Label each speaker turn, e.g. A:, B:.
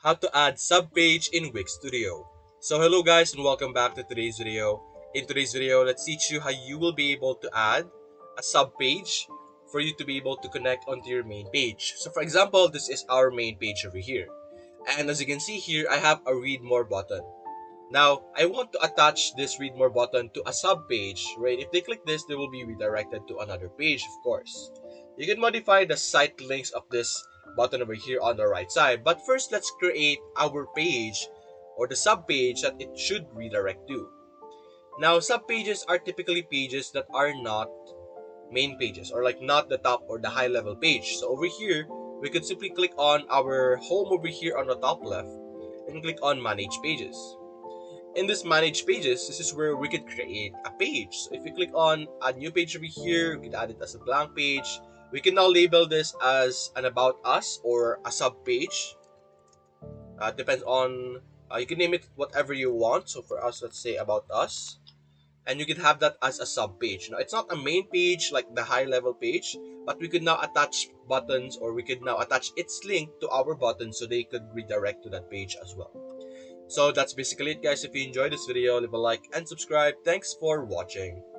A: how to add subpage in Wix Studio. So hello guys and welcome back to today's video. In today's video, let's teach you how you will be able to add a subpage for you to be able to connect onto your main page. So for example, this is our main page over here. And as you can see here, I have a read more button. Now, I want to attach this read more button to a sub page, right? If they click this, they will be redirected to another page, of course. You can modify the site links of this button over here on the right side. But first, let's create our page or the sub page that it should redirect to. Now, sub pages are typically pages that are not main pages or like not the top or the high level page. So over here, we could simply click on our home over here on the top left and click on manage pages. In this manage pages, this is where we could create a page. So if you click on a new page over here, we could add it as a blank page. We can now label this as an about us or a sub page. Depends on, you can name it whatever you want. So for us, let's say about us. And you can have that as a sub page. Now, it's not a main page like the high level page, but we could now attach buttons or we could now attach its link to our buttons so they could redirect to that page as well. So that's basically it guys. If you enjoyed this video, leave a like and subscribe. Thanks for watching.